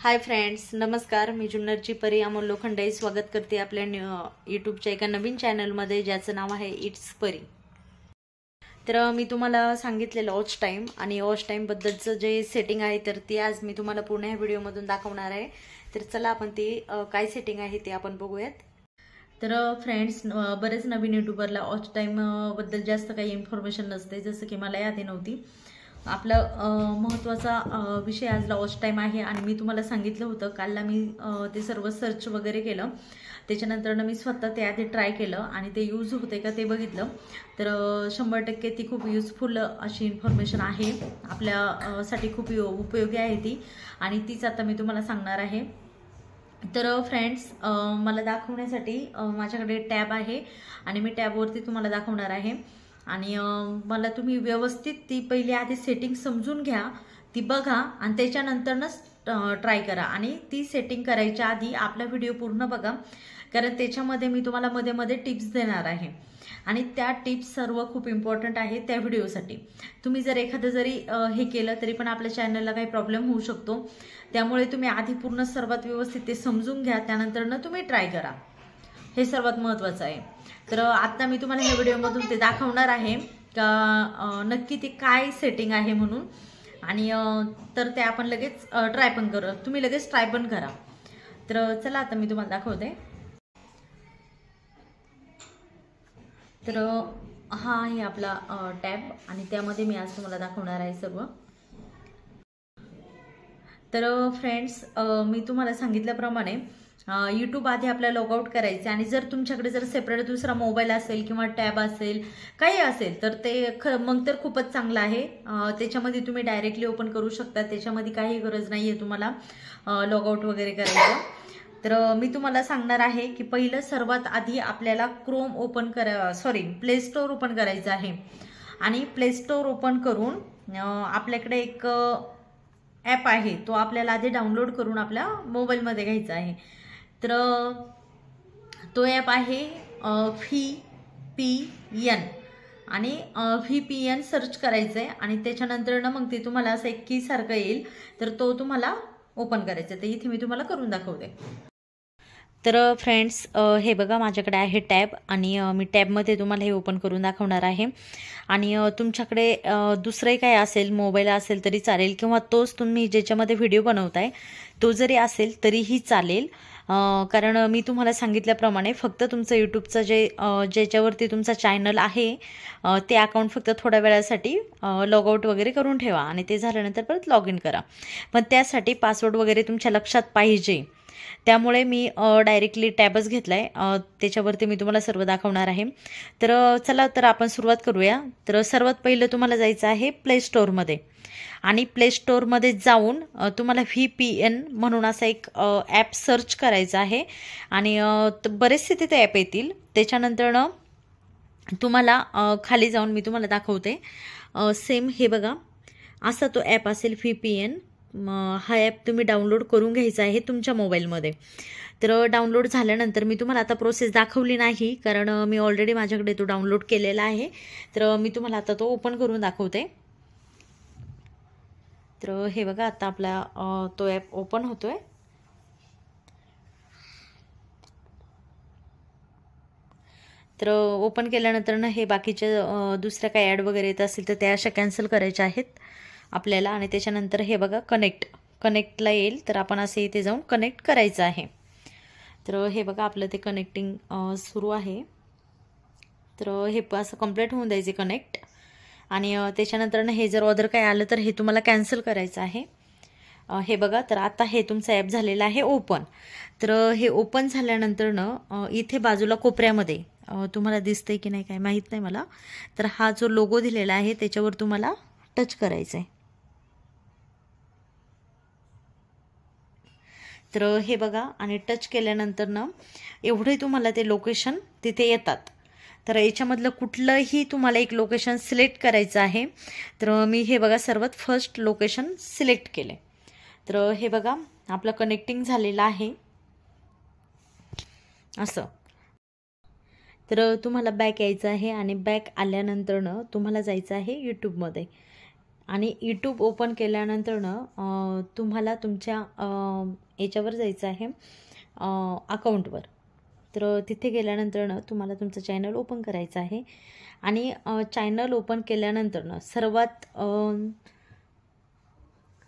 Hi friends, नमस्कार. मी जुन्नरची परी अमोल लोखंडे स्वागत करते आपल्या यूट्यूबच्या एका नवीन चॅनलमध्ये ज्याचं नाव आहे इट्स परी. तर मी तुम्हाला सांगितलेलं वॉच टाईम आणि वॉच टाईमबद्दलचं जे सेटिंग आहे तर ती आज मी तुम्हाला पूर्ण या व्हिडिओमधून दाखवणार आहे. तर चला आपण ती काय सेटिंग आहे ते आपण बघूयात. तर फ्रेंड्स, बरेच नवीन यूट्यूबरला वॉच टाईम बद्दल जास्त काही इन्फॉर्मेशन नसते, जसं की मला यादी नव्हती. आपला महत्त्वाचा विषय आजला वॉच टाईम आहे आणि मी तुम्हाला सांगितलं होतं कालला मी ते सर्व सर्च वगैरे केलं. त्याच्यानंतर मी स्वतः ते आधी ट्राय केलं आणि ते यूज होते का ते बघितलं. तर 100% ती खूप युजफुल अशी इन्फॉर्मेशन आहे, आपल्यासाठी खूप उपयोगी आहे ती, आणि तीच आता मी तुम्हाला सांगणार आहे. तर फ्रेंड्स, मला दाखवण्यासाठी माझ्याकडे टॅब आहे आणि मी टॅबवरती तुम्हाला दाखवणार आहे. आणि मला तुम्ही व्यवस्थित ती पहिली आधी सेटिंग समजून घ्या, ती बघा आणि त्याच्यानंतरच ट्राय करा. आणि ती सेटिंग करायच्या आधी आपला व्हिडिओ पूर्ण बघा, कारण त्याच्यामध्ये मी तुम्हाला मध्ये मध्ये टिप्स देणार आहे आणि त्या टिप्स सर्व खूप इम्पॉर्टंट आहे त्या व्हिडिओसाठी. तुम्ही जर एखादं जरी हे केलं तरी पण आपल्या चॅनलला काही प्रॉब्लेम होऊ शकतो. त्यामुळे तुम्ही आधी पूर्ण सर्वात व्यवस्थित ते समजून घ्या, त्यानंतर तुम्ही ट्राय करा. हे सर्वात महत्त्वाचं आहे. तर आता मी तुम्हाला ह्या व्हिडिओमधून ते दाखवणार आहे का नक्की ती काय सेटिंग आहे म्हणून. आणि तर ते आपण लगेच ट्राय पण करू, तुम्ही लगेच ट्राय पण करा. तर चला आता मी तुम्हाला दाखवते. तर हा आहे आपला टॅब आणि त्यामध्ये मी आज तुम्हाला दाखवणार आहे सर्व. तर फ्रेंड्स, मी तुम्हाला सांगितल्याप्रमाणे यूट्यूब आधी आपल्याला लॉगआउट करायचे आणि जर तुमच्याकडे जर सेपरेट दुसरा मोबाईल असेल किंवा टॅब असेल, काही असेल, तर ते मग तर खूपच चांगलं आहे. त्याच्यामध्ये तुम्ही डायरेक्टली ओपन करू शकता, त्याच्यामध्ये काही गरज नाही आहे तुम्हाला लॉगआउट वगैरे करायचं. तर मी तुम्हाला सांगणार आहे की पहिलं सर्वात आधी आपल्याला Chrome open play store open करायचं आहे. आणि प्ले स्टोअर ओपन करून आपल्याकडे एक ॲप आहे, तो आपल्याला आधी डाउनलोड करून आपल्या मोबाईलमध्ये घ्यायचा आहे. तर तो ॲप आहे VPN आणि VPN सर्च करायचं आहे आणि त्याच्यानंतर मग ते तुम्हाला असं एक की सारखं येईल, तर तो तुम्हाला ओपन करायचा. तर इथे मी तुम्हाला करून दाखवते. तर फ्रेंड्स, हे बघा माझ्याकडे आहे टॅब आणि मी टॅबमध्ये तुम्हाला हे ओपन करून दाखवणार आहे. आणि तुमच्याकडे दुसरंही काय असेल, मोबाईल असेल तरी चालेल किंवा तोच तुम्ही ज्याच्यामध्ये व्हिडिओ बनवताय तो जरी असेल तरीही चालेल. कारण मी तुम्हाला सांगितल्याप्रमाणे फक्त तुमचं यूट्यूबचं ज्याच्यावरती तुमचा चॅनल आहे ते अकाउंट फक्त थोड्या वेळासाठी लॉगआउट वगैरे करून ठेवा आणि ते झाल्यानंतर परत लॉग इन करा. पण त्यासाठी पासवर्ड वगैरे तुमच्या लक्षात पाहिजे. त्यामुळे मी डायरेक्टली टॅबच घेतला आहे, त्याच्यावरती मी तुम्हाला सर्व दाखवणार आहे. तर चला तर आपण सुरुवात करूया. तर सर्वात पहिलं तुम्हाला जायचं आहे प्ले स्टोअरमध्ये आणि प्ले स्टोअरमध्ये जाऊन तुम्हाला VPN म्हणून असा एक ॲप सर्च करायचा आहे आणि बरेचसे तिथे ॲप येतील. त्याच्यानंतर तुम्हाला खाली जाऊन मी तुम्हाला दाखवते. सेम हे बघा, असा तो ॲप असेल VPN. हा ॲप तुम्ही डाउनलोड करून घ्यायचा आहे तुमच्या मोबाईलमध्ये. तर डाउनलोड झाल्यानंतर मी तुम्हाला आता प्रोसेस दाखवली नाही, कारण मी ऑलरेडी माझ्याकडे तो डाउनलोड केलेला आहे. तर मी तुम्हाला आता तो ओपन करून दाखवते. तर हे बघा, आता आपला तो ॲप ओपन होतोय. तर ओपन केल्यानंतर हे बाकीचे दुसऱ्या काही ॲड वगैरे येत असेल तर त्या अशा कॅन्सल करायच्या आहेत आपल्याला. आणि त्याच्यानंतर हे बघा कनेक्टला येईल, तर आपण असे इथे जाऊन कनेक्ट करायचं आहे. तर हे बघा आपलं ते कनेक्टिंग सुरू आहे. तर हे असं कंप्लीट होऊन द्यायचे कनेक्ट. आणि त्याच्यानंतर हे जर ऑर्डर काय आलं तर हे तुम्हाला कॅन्सल करायचं आहे. हे बघा, तर आता हे तुमचं ॲप झालेलं आहे ओपन. तर हे ओपन झाल्यानंतर इथे बाजूला कोपऱ्यामध्ये तुम्हाला दिसतंय की नाही काय माहीत नाही मला, तर हा जो लोगो दिलेला आहे त्याच्यावर तुम्हाला टच करायचं आहे. तर हे बघा, आणि टच केल्यानंतर एवढे तुम्हाला ते लोकेशन तिथे येतात. तर याच्यामधलं कुठलंही तुम्हाला एक लोकेशन सिलेक्ट करायचं आहे. तर मी हे बघा सर्वात फर्स्ट लोकेशन सिलेक्ट केले. तर हे बघा आपलं कनेक्टिंग झालेलं आहे असं. तर तुम्हाला बॅक यायचं आहे आणि बॅक आल्यानंतर तुम्हाला जायचं आहे यूट्यूबमध्ये. आणि यूट्यूब ओपन केल्यानंतरनं तुम्हाला तुमच्या याच्यावर जायचं आहे अकाउंटवर. तर तिथे गेल्यानंतरनं तुम्हाला तुमचं चॅनल ओपन करायचं आहे आणि चॅनल ओपन केल्यानंतरनं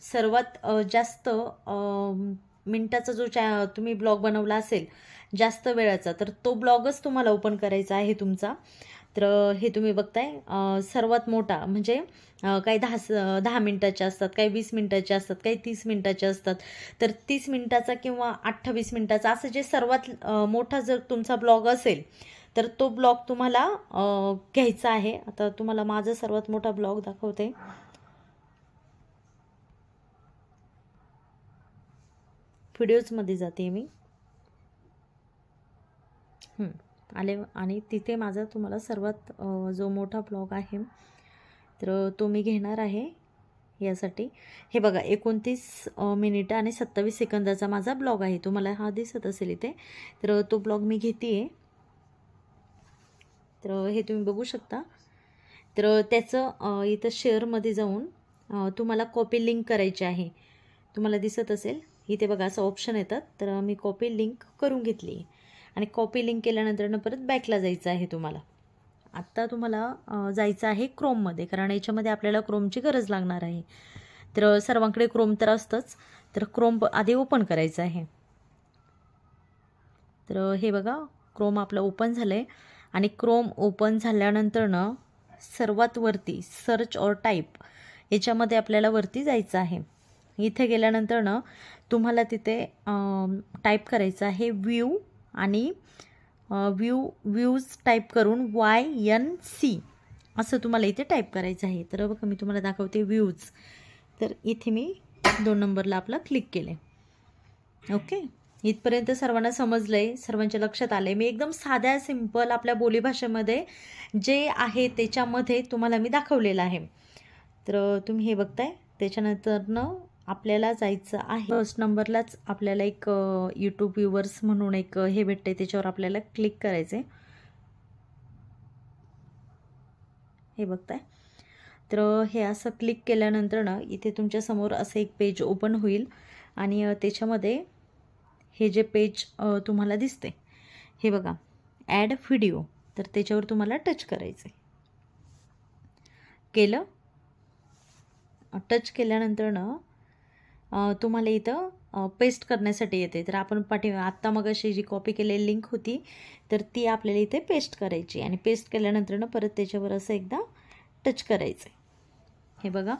सर्वात जास्त मिनटाचा जो तुम्ही ब्लॉग बनवला असेल जास्त वेळाचा, तर तो ब्लॉगच तुम्हाला ओपन करायचा आहे तुमचा. तर हे तुम्ही बघताय सर्वात मोठा म्हणजे काही 10 मिनटाचे असतात, काही 20 मिनटाचे असतात, काही 30 मिनटाचे असतात. तर 30 मिनटाचा किंवा 28 मिनटाचा असं जे सर्वात मोठा जर तुमचा ब्लॉग असेल तर तो ब्लॉग तुम्हाला घ्यायचा आहे. आता तुम्हाला माझा सर्वात मोठा ब्लॉग दाखवते. व्हिडिओजमध्ये जाते मी आले आणि तिथे माझा तुम्हाला सर्वात जो मोठा ब्लॉग आहे तर तो मी घेणार आहे यासाठी. हे बघा 29 मिनिटं आणि 27 सेकंदाचा माझा ब्लॉग आहे. तुम्हाला हा दिसत असेल इथे. तर तो ब्लॉग मी घेते. तर हे तुम्ही बघू शकता. तर त्याचं इथं शेअरमध्ये जाऊन तुम्हाला कॉपी लिंक करायची आहे. तुम्हाला दिसत असेल इथे बघा असं ऑप्शन येतात. तर मी कॉपी लिंक करून घेतली आणि कॉपी लिंक केल्यानंतर परत बॅकला जायचं आहे तुम्हाला. आत्ता तुम्हाला जायचं आहे क्रोममध्ये, कारण याच्यामध्ये आपल्याला क्रोमची गरज लागणार आहे. तर सर्वांकडे क्रोम तर असतंच. तर क्रोम आधी ओपन करायचं आहे. तर हे बघा क्रोम आपलं ओपन झालं आहे आणि क्रोम ओपन झाल्यानंतरनं सर्वात वरती सर्च ऑर टाईप याच्यामध्ये आपल्याला वरती जायचं आहे. इथे गेल्यानंतरनं तुम्हाला तिथे टाईप करायचं आहे व्ह्यू आणि व्ह्यूज टाईप करून YNC असं तुम्हाला इथे टाईप करायचं आहे. तर बघा मी तुम्हाला दाखवते व्ह्यूज. तर इथे मी 2 नंबरला आपला क्लिक केले. ओके, इथपर्यंत सर्वांना समजलं आहे, सर्वांच्या लक्षात आलं आहे. मी एकदम साध्या सिंपल आपल्या बोलीभाषेमध्ये जे आहे त्याच्यामध्ये तुम्हाला मी दाखवलेलं आहे. तर तुम्ही हे बघताय. त्याच्यानंतरनं आपल्याला जायचं आहे फर्स्ट नंबरलाच आपल्याला एक यूट्यूब व्ह्यूवर्स म्हणून एक हे भेटते, त्याच्यावर आपल्याला क्लिक करायचे. हे बघताय. तर हे असं क्लिक केल्यानंतर ना इथे तुमच्यासमोर असं एक पेज ओपन होईल आणि त्याच्यामध्ये हे जे पेज तुम्हाला दिसते हे बघा ॲड व्हिडिओ. तर त्याच्यावर तुम्हाला टच करायचं. केलं. टच केल्यानंतर ना तुम्हाला इथं पेस्ट करण्यासाठी येते. तर आपण आत्ता मग अशी जी कॉपी केलेली लिंक होती तर ती आपल्याला इथे पेस्ट करायची आणि पेस्ट केल्यानंतर ना परत त्याच्यावर असं एकदा टच करायचं. हे बघा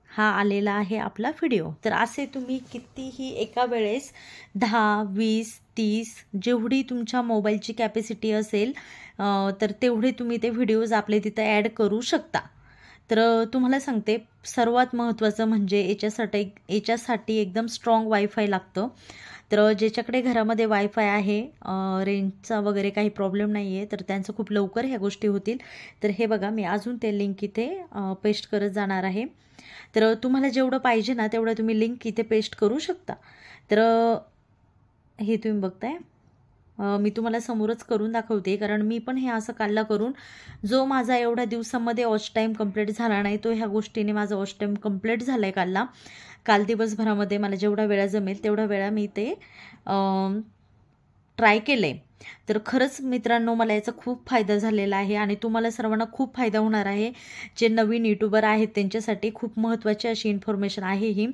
हा आलेला आहे आपला व्हिडिओ. तर असे तुम्ही कितीही एका वेळेस 10, 20, 30 जेवढी तुमच्या मोबाईलची कॅपॅसिटी असेल तर तेवढे तुम्ही ते व्हिडिओज आपले तिथं ॲड करू शकता. तर तुम्हाला सांगते सर्वात महत्त्वाचं म्हणजे याच्यासाठी एकदम स्ट्रॉंग वायफाय लागतं. तर ज्याच्याकडे घरामध्ये वायफाय आहे, रेंजचा वगैरे काही प्रॉब्लेम नाही आहे, तर त्यांचं खूप लवकर ह्या गोष्टी होतील. तर हे बघा मी अजून ते लिंक इथे पेस्ट करत जाणार आहे. तर तुम्हाला जेवढं पाहिजे ना तेवढं तुम्ही लिंक इथे पेस्ट करू शकता. तर हे तुम्ही बघताय मी तुम्हाला समोरच करून दाखवते, कारण मी पण हे असं काढला करून जो माझा एवढ्या दिवसामध्ये वॉच टाईम कंप्लीट झाला नाही तो ह्या गोष्टीने माझा वॉच टाईम कंप्लीट झाला आहे काल दिवसभरामध्ये. मला जेवढा वेळा जमेल तेवढा वेळा मी ते ट्राय केले. तर खरंच मित्रांनो मला याचा खूप फायदा झालेला आहे आणि तुम्हाला सर्वांना खूप फायदा होणार आहे. जे नवीन यूट्यूबर आहेत त्यांच्यासाठी खूप महत्त्वाची अशी इन्फॉर्मेशन आहे ही.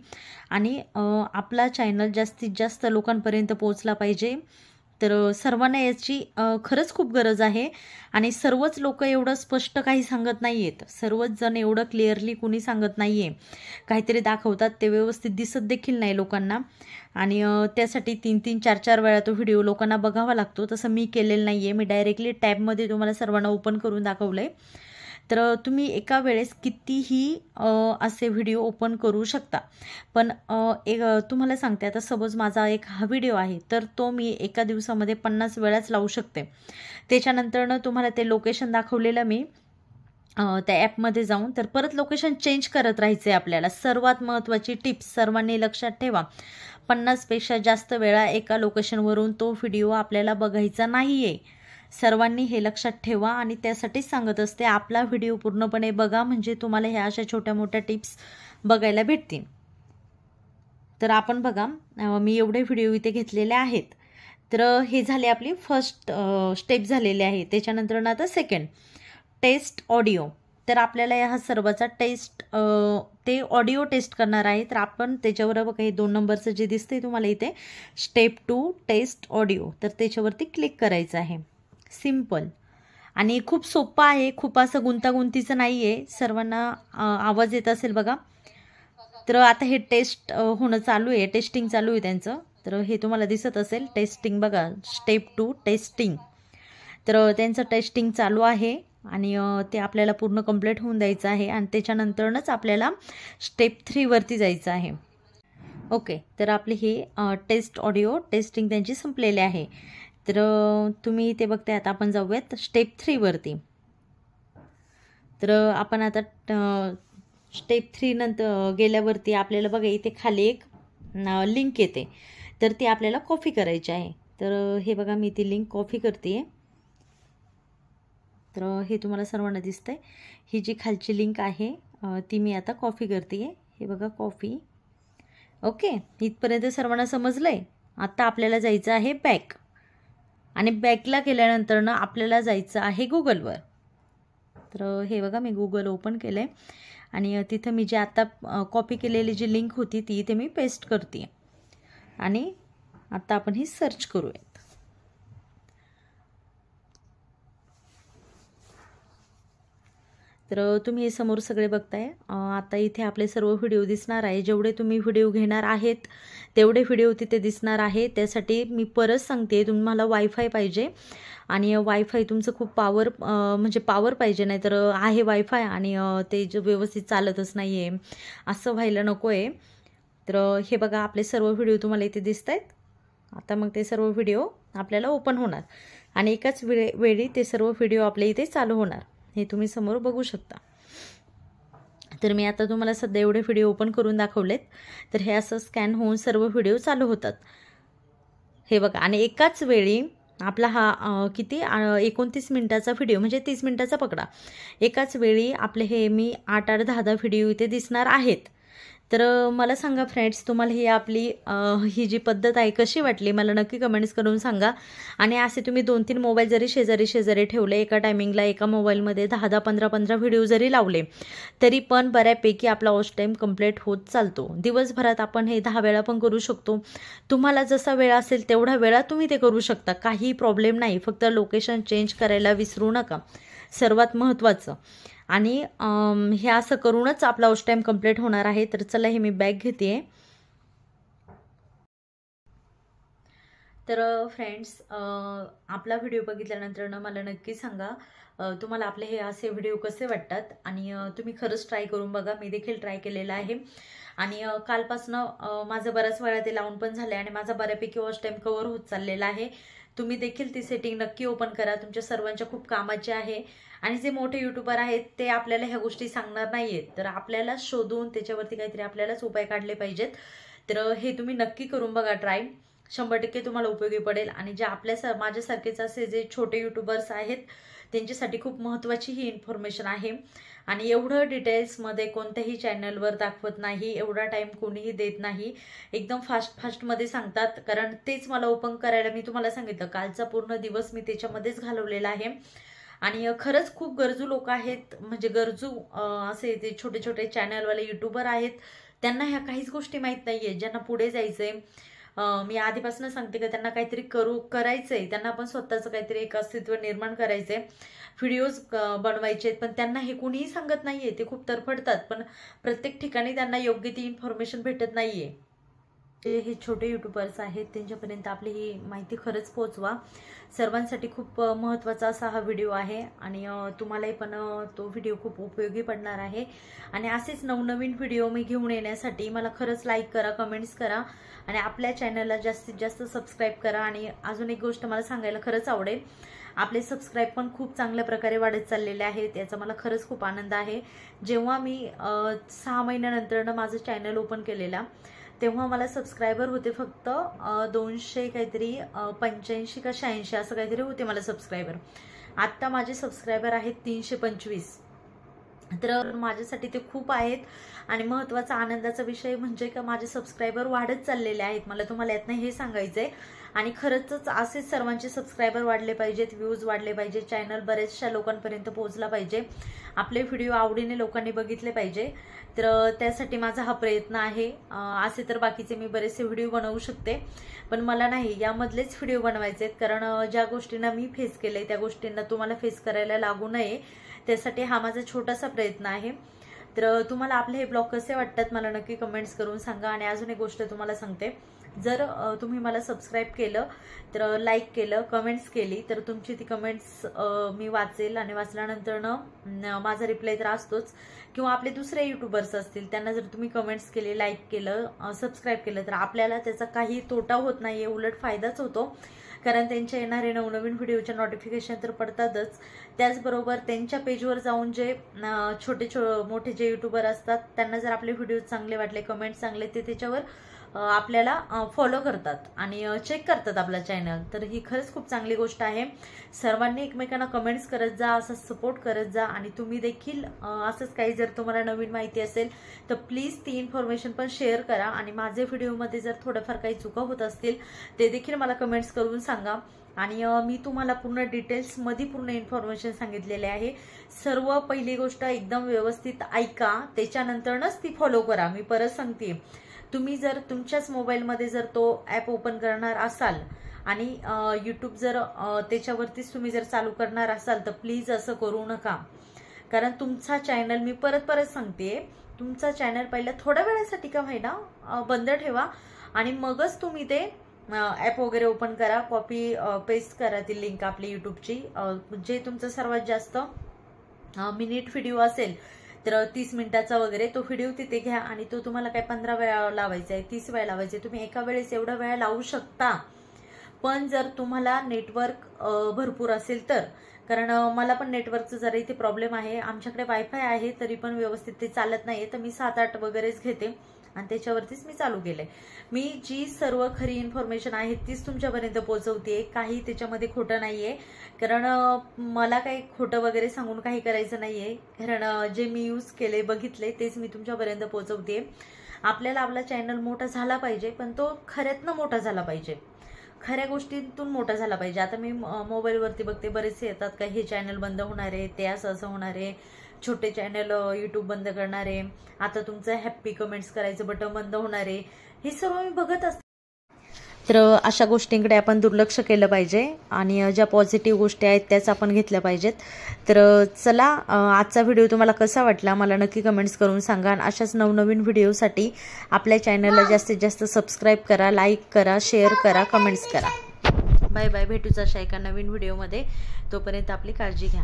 आणि आपला चॅनल जास्तीत जास्त लोकांपर्यंत पोहोचला पाहिजे. तर सर्वांना याची खरंच खूप गरज आहे आणि सर्वच लोक एवढं स्पष्ट काही सांगत नाही आहेत. सर्वच जण एवढं क्लिअरली कुणी सांगत नाही आहे. काहीतरी दाखवतात ते व्यवस्थित दिसत देखील नाही लोकांना आणि त्यासाठी 3-3, 4-4 वेळा तो व्हिडिओ लोकांना बघावा लागतो. तसं मी केलेलं नाही आहे. मी डायरेक्टली टॅबमध्ये तुम्हाला सर्वांना ओपन करून दाखवलं आहे. तर तुम्ही एका वेळेस कितीही असे व्हिडिओ ओपन करू शकता. पण तुम्हाला सांगते आता सपोज माझा एक हा व्हिडिओ आहे तर तो मी एका दिवसामध्ये 50 वेळाच लावू शकते. त्याच्यानंतरनं तुम्हाला ते लोकेशन दाखवलेलं मी त्या ॲपमध्ये जाऊन तर परत लोकेशन चेंज करत राहायचं आहे आपल्याला. सर्वात महत्त्वाची टिप्स सर्वांनी लक्षात ठेवा. 50पेक्षा जास्त वेळा एका लोकेशनवरून तो व्हिडिओ आपल्याला बघायचा नाही आहे. सर्वांनी हे लक्षात ठेवा आणि त्यासाठीच सांगत असते आपला व्हिडिओ पूर्णपणे बघा, म्हणजे तुम्हाला ह्या अशा छोट्या मोठ्या टिप्स बघायला भेटतील. तर आपण बघा, मी एवढे व्हिडिओ इथे घेतलेले आहेत. तर हे झाले आपली फर्स्ट स्टेप झालेली आहे. त्याच्यानंतर ना आता सेकंड टेस्ट ऑडिओ. तर आपल्याला ह्या सर्वाचा टेस्ट ते ऑडिओ टेस्ट करणार आहे. तर आपण त्याच्यावर बघा हे 2 नंबरचं जे दिसतंय तुम्हाला इथे स्टेप 2 टेस्ट ऑडिओ, तर त्याच्यावरती क्लिक करायचं आहे. सिम्पल आणि खूप सोपं आहे, खूप असं गुंतागुंतीचं नाही आहे. सर्वांना आवाज येत असेल बघा. तर आता हे टेस्ट होणं चालू आहे, टेस्टिंग चालू आहे त्यांचं. तर हे तुम्हाला दिसत असेल टेस्टिंग बघा, स्टेप 2 टेस्टिंग. तर त्यांचं टेस्टिंग चालू आहे आणि ते आपल्याला पूर्ण कंप्लीट होऊन द्यायचं आहे आणि त्याच्यानंतरच आपल्याला स्टेप 3 वरती जायचं आहे. ओके, तर आपले हे टेस्ट ऑडिओ टेस्टिंग त्यांची संपलेली आहे. तर तुम्ही ते बघताय. आता आपण जाऊयात स्टेप 3 वरती. तर आपण आता स्टेप 3 नंतर गेल्यावरती आपल्याला बघा इथे खाली एक लिंक येते, तर ती आपल्याला कॉपी करायची आहे. तर हे बघा मी ती लिंक कॉपी करते. तर हे तुम्हाला सर्वांना दिसतंय. ही जी खालची लिंक आहे ती मी आता कॉपी करते. हे बघा कॉपी. ओके, इथपर्यंत सर्वांना समजलंय. आता आपल्याला जायचं आहे बॅक आणि बॅकला गेल्यानंतर ना आपल्याला जायचं आहे गुगलवर. तर हे बघा मी गुगल ओपन केलं आहे आणि तिथं मी जे आता कॉपी केलेली जी लिंक होती ती इथे मी पेस्ट करते आणि आता आपण ही सर्च करूयात. तर तुम्ही हे समोर सगळे बघताय. आता इथे आपले सर्व व्हिडिओ दिसणार आहे. जेवढे तुम्ही व्हिडिओ घेणार आहेत तेवढे व्हिडिओ तिथे दिसणार आहे. त्यासाठी मी परत सांगते, तुम्हाला वायफाय पाहिजे आणि वायफाय तुमचं खूप म्हणजे पॉवर पाहिजे. नाही तर आहे वायफाय आणि ते जे व्यवस्थित चालतच नाही आहे, असं व्हायला नको आहे. तर हे बघा आपले सर्व व्हिडिओ तुम्हाला इथे दिसत आहेत. आता मग ते सर्व व्हिडिओ आपल्याला ओपन होणार आणि एकाच वेळी ते सर्व व्हिडिओ आपल्या इथे चालू होणार. हे तुम्ही समोर बघू शकता. तर मी आता तुम्हाला सध्या एवढे व्हिडिओ ओपन करून दाखवलेत. तर हे असं स्कॅन होऊन सर्व व्हिडिओ चालू होतात. हे बघा आणि एकाच वेळी आपला हा किती 29 मिनिटाचा व्हिडिओ म्हणजे 30 मिनिटाचा पकडा. एकाच वेळी आपले हे मी 8-8, 10-10 व्हिडिओ इथे दिसणार आहेत. तर मला सांगा फ्रेंड्स, तुम्हाला ही आपली ही जी पद्धत आहे कशी वाटली मला नक्की कमेंट्स करून सांगा. आणि असे तुम्ही 2-3 मोबाईल जरी शेजारी ठेवले, एका टायमिंगला एका मोबाईलमध्ये 10-10, 15-15 व्हिडिओ जरी लावले तरी पण बऱ्यापैकी आपला वॉच टाईम कंप्लीट होत चालतो. दिवसभरात आपण हे 10 वेळा पण करू शकतो. तुम्हाला जसा वेळ असेल तेवढा वेळा तुम्ही ते करू शकता, काही प्रॉब्लेम नाही. फक्त लोकेशन चेंज करायला विसरू नका, सर्वात महत्त्वाचं. आणि हे असं करूनच आपला वॉच टाईम कंप्लीट होणार आहे. तर चला हे मी बॅग घेते. तर फ्रेंड्स, आपला व्हिडिओ बघितल्यानंतर ना मला नक्की सांगा तुम्हाला आपले हे असे व्हिडिओ कसे वाटतात आणि तुम्ही खरंच ट्राय करून बघा. मी देखील ट्राय केलेला आहे आणि कालपासनं माझं बऱ्याच वेळा ते लावून पण झाले आणि माझा बऱ्यापैकी वॉच टाईम कव्हर होत चाललेला आहे. तुम्ही देखील ती सेटिंग नक्की ओपन करा, तुमच्या सर्वांच्या खूप कामाची आहे. आणि जे मोठे यूट्यूबर आहेत ते आपल्याला ह्या गोष्टी सांगणार नाहीयेत, तर आपल्याला शोधून त्याच्यावरती काहीतरी आपल्यालाच उपाय काढले पाहिजेत. तर हे तुम्ही नक्की करून बघा ट्राय, 100% तुम्हाला उपयोगी पडेल. आणि जे माझ्यासारखेच असे जे छोटे यूट्यूबर्स आहेत त्यांच्यासाठी खूप महत्त्वाची ही इन्फॉर्मेशन आहे. आणि एवढं डिटेल्समध्ये कोणत्याही चॅनलवर दाखवत नाही, एवढा टाईम कोणीही देत नाही, एकदम फास्टमध्ये सांगतात. कारण तेच मला ओपन करायला मी तुम्हाला सांगितलं, कालचा पूर्ण दिवस मी त्याच्यामध्येच घालवलेला आहे. आणि खरंच खूप गरजू लोक आहेत, म्हणजे गरजू असे ते छोटे छोटे चॅनलवाले यूट्यूबर आहेत, त्यांना ह्या काहीच गोष्टी माहीत नाही आहेत. ज्यांना पुढे जायचंय, मी आधीपासून सांगते की त्यांना काहीतरी करायचंय, त्यांना पण स्वतःचं काहीतरी एक अस्तित्व निर्माण करायचंय, व्हिडिओज बनवायचे, पण त्यांना हे कोणीही सांगत नाहीये. ते खूप तरफडतात, पण प्रत्येक ठिकाणी त्यांना योग्य ती इन्फॉर्मेशन भेटत नाहीये. हे छोटे यूट्यूबर्स आहेत त्यांच्यापर्यंत आपली ही माहिती खरंच पोहोचवा. सर्वांसाठी खूप महत्त्वाचा असा हा व्हिडिओ आहे आणि तुम्हालाही पण तो व्हिडिओ खूप उपयोगी पडणार आहे. आणि असेच नवनवीन व्हिडिओ मी घेऊन येण्यासाठी मला खरंच लाईक करा, कमेंट्स करा आणि आपल्या चॅनलला जास्तीत जास्त सबस्क्राईब करा. आणि अजून एक गोष्ट मला सांगायला खरंच आवडेल, आपले सबस्क्राईब पण खूप चांगल्या प्रकारे वाढत चाललेले आहेत, याचा मला खरंच खूप आनंद आहे. जेव्हा मी 6 महिन्यानंतर माझं चॅनल ओपन केलेला, तेव्हा मला सबस्क्रायबर होते फक्त 200 काहीतरी 85 का 86 असं काहीतरी होते मला सबस्क्रायबर. आत्ता माझे सबस्क्रायबर आहेत 325. तर माझ्यासाठी ते खूप आहेत आणि महत्त्वाचा आनंदाचा विषय म्हणजे का माझे सबस्क्रायबर वाढत चाललेले आहेत. मला तुम्हाला यातनं हे सांगायचंय. आणि खरंच असेच सर्वांचे सबस्क्रायबर वाढले पाहिजेत, व्ह्यूज वाढले पाहिजे, चॅनल बरेचशा लोकांपर्यंत पोहोचला पाहिजे, आपले व्हिडिओ आवडीने लोकांनी बघितले पाहिजे. तर त्यासाठी माझा हा प्रयत्न आहे. असे तर बाकीचे मी बरेचसे व्हिडिओ बनवू शकते, पण मला नाही यामधलेच व्हिडिओ बनवायचे आहेत. कारण ज्या गोष्टींना मी फेस केले त्या गोष्टींना तुम्हाला फेस करायला लागू नये, त्यासाठी हा माझा छोटासा प्रयत्न आहे. तर तुम्हाला आपले हे ब्लॉग कसे वाटतात मला नक्की कमेंट्स करून सांगा. आणि अजून एक गोष्ट तुम्हाला सांगते, जर तुम्ही मला सबस्क्राईब केलं, तर लाईक केलं, कमेंट्स केली, तर तुमची ती कमेंट्स मी वाचेल आणि वाचल्यानंतर माझा रिप्लाय तर असतोच. किंवा आपले दुसरे युट्यूबर्स असतील त्यांना जर तुम्ही कमेंट्स केले, लाईक केलं, सबस्क्राईब केलं, तर आपल्याला त्याचा काही तोटा होत नाहीये, उलट फायदाच होतो. कारण त्यांच्या येणारे नवनवीन व्हिडिओच्या नोटिफिकेशन तर पडतातच. त्याचबरोबर त्यांच्या पेजवर जाऊन जे मोठे जे युट्यूबर असतात त्यांना जर आपले व्हिडिओ चांगले वाटले, कमेंट चांगले, ते त्याच्यावर आपल्याला फॉलो करतात आणि चेक करतात आपला चॅनल. तर ही खरंच खूप चांगली गोष्ट आहे. सर्वांनी एकमेकांना कमेंट्स करत जा, असं सपोर्ट करत जा. आणि तुम्ही देखील असंच काही जर तुम्हाला नवीन माहिती असेल तर प्लीज ती इन्फॉर्मेशन पण शेअर करा. आणि माझे व्हिडिओमध्ये जर थोडंफार काही चुका होत असतील ते देखील मला कमेंट्स करून सांगा. आणि मी तुम्हाला पूर्ण डिटेल्समध्ये पूर्ण इन्फॉर्मेशन सांगितलेले आहे. सर्व पहिली गोष्ट एकदम व्यवस्थित ऐका, त्याच्यानंतरच ती फॉलो करा. मी परत सांगते, तुम्ही जर तुमच्याच मोबाईलमध्ये जर तो ॲप ओपन करणार असाल आणि यूट्यूब जर त्याच्यावरतीच तुम्ही जर चालू करणार असाल तर प्लीज असं करू नका. कारण तुमचा चॅनल, मी परत सांगते, तुमचा चॅनल पहिला थोड्या वेळासाठी का होईना बंद ठेवा आणि मगच तुम्ही ते ॲप वगैरे ओपन करा, कॉपी पेस्ट करा ती लिंक आपली यूट्यूबची. जे तुमचं सर्वात जास्त मिनिट व्हिडिओ असेल तर 30 मिनिटाचा वगैरे तो व्हिडिओ तिथे घ्या आणि तो तुम्हाला काय 15 वेळा लावायचा आहे, 30 वेळा लावायचा आहे, तुम्ही एका वेळेस एवढा वेळा लावू शकता. पण जर तुम्हाला नेटवर्क भरपूर असेल तर, कारण मला पण नेटवर्कचा जरा इथे प्रॉब्लेम आहे. आमच्याकडे वायफाय आहे तरी पण व्यवस्थित ते चालत नाहीये, तर मी 7-8 वगैरेच घेते आणि त्याच्यावरतीच मी चालू केलंय. मी जी सर्व खरी इन्फॉर्मेशन आहे तीच तुमच्यापर्यंत पोहोचवते, काही त्याच्यामध्ये खोटं नाहीये. कारण मला काही खोटं वगैरे सांगून काही करायचं नाहीये. कारण जे मी यूज केले, बघितले, तेच मी तुमच्यापर्यंत पोहोचवते. आपल्याला आपला चॅनल मोठा झाला पाहिजे, पण तो खऱ्यातनं मोठा झाला पाहिजे, खऱ्या गोष्टींतून मोठा झाला पाहिजे. आता मी मोबाईलवरती बघते, बरेचसे येतात का हे चॅनल बंद होणार आहे, ते असं होणार आहे, छोटे चॅनल यूट्यूब बंद करणार आहे, आता तुमचं हॅप्पी कमेंट्स करायचं बटन बंद होणार आहे, हे सर्व मी बघत असते. तर अशा गोष्टींकडे आपण दुर्लक्ष केलं पाहिजे आणि ज्या पॉझिटिव्ह गोष्टी आहेत त्याच आपण घेतल्या पाहिजेत. तर चला, आजचा व्हिडिओ तुम्हाला कसा वाटला मला नक्की कमेंट्स करून सांगा. आणि अशाच नवनवीन व्हिडिओसाठी आपल्या चॅनलला जास्तीत जास्त सबस्क्राईब करा, लाईक करा, शेअर करा, कमेंट्स करा. Bye bye. भेटूच अशा एका नवीन व्हिडिओमध्ये. तोपर्यंत आपली काळजी घ्या.